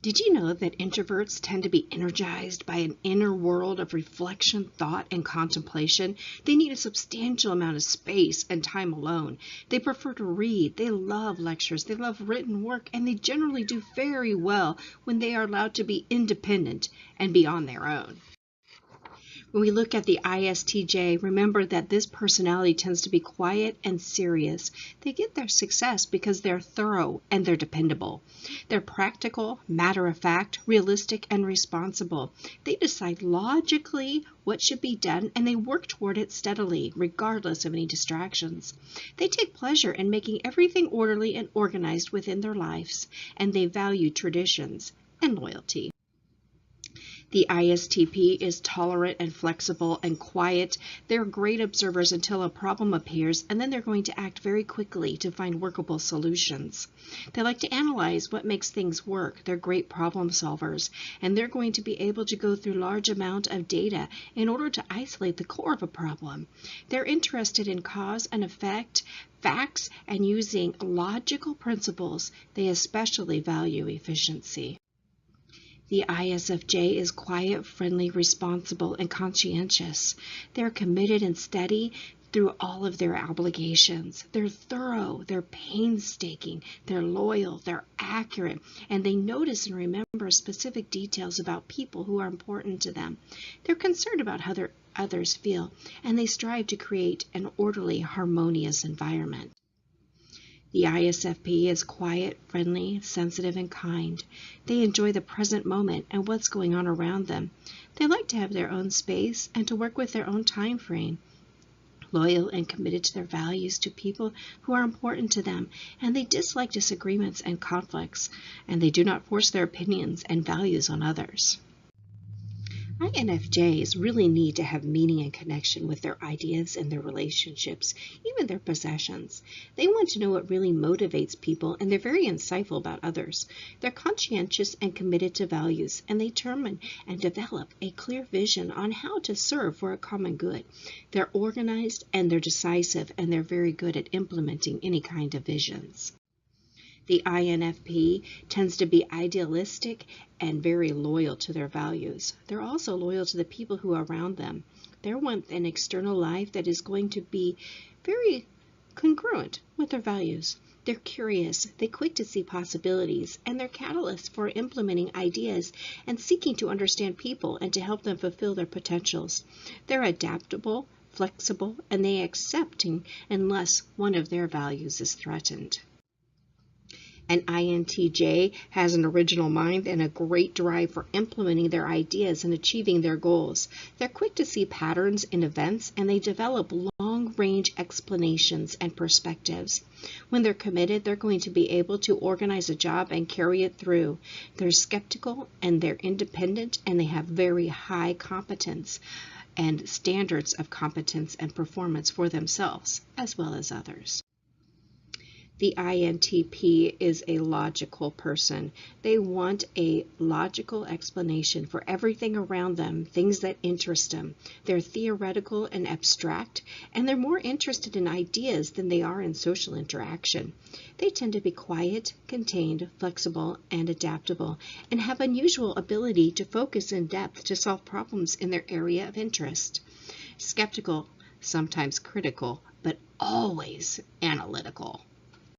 Did you know that introverts tend to be energized by an inner world of reflection, thought, and contemplation? They need a substantial amount of space and time alone. They prefer to read. They love lectures. They love written work, and they generally do very well when they are allowed to be independent and be on their own. When we look at the ISTJ, remember that this personality tends to be quiet and serious. They get their success because they're thorough and they're dependable. They're practical, matter-of-fact, realistic, and responsible. They decide logically what should be done, and they work toward it steadily, regardless of any distractions. They take pleasure in making everything orderly and organized within their lives, and they value traditions and loyalty. The ISTP is tolerant and flexible and quiet. They're great observers until a problem appears, and then they're going to act very quickly to find workable solutions. They like to analyze what makes things work. They're great problem solvers, and they're going to be able to go through large amount of data in order to isolate the core of a problem. They're interested in cause and effect, facts, and using logical principles. They especially value efficiency. The ISFJ is quiet, friendly, responsible, and conscientious. They're committed and steady through all of their obligations. They're thorough, they're painstaking, they're loyal, they're accurate, and they notice and remember specific details about people who are important to them. They're concerned about how others feel, and they strive to create an orderly, harmonious environment. The ISFP is quiet, friendly, sensitive, and kind. They enjoy the present moment and what's going on around them. They like to have their own space and to work with their own time frame. Loyal and committed to their values to people who are important to them, and they dislike disagreements and conflicts, and they do not force their opinions and values on others. INFJs really need to have meaning and connection with their ideas and their relationships, even their possessions. They want to know what really motivates people, and they're very insightful about others. They're conscientious and committed to values, and they determine and develop a clear vision on how to serve for a common good. They're organized and they're decisive, and they're very good at implementing any kind of visions. The INFP tends to be idealistic and very loyal to their values. They're also loyal to the people who are around them. They want an external life that is going to be very congruent with their values. They're curious, they're quick to see possibilities, and they're catalysts for implementing ideas and seeking to understand people and to help them fulfill their potentials. They're adaptable, flexible, and they're accepting unless one of their values is threatened. An INTJ has an original mind and a great drive for implementing their ideas and achieving their goals. They're quick to see patterns in events, and they develop long-range explanations and perspectives. When they're committed, they're going to be able to organize a job and carry it through. They're skeptical and they're independent, and they have very high competence and standards of competence and performance for themselves as well as others. The INTP is a logical person. They want a logical explanation for everything around them, things that interest them. They're theoretical and abstract, and they're more interested in ideas than they are in social interaction. They tend to be quiet, contained, flexible, and adaptable, and have unusual ability to focus in depth to solve problems in their area of interest. Skeptical, sometimes critical, but always analytical.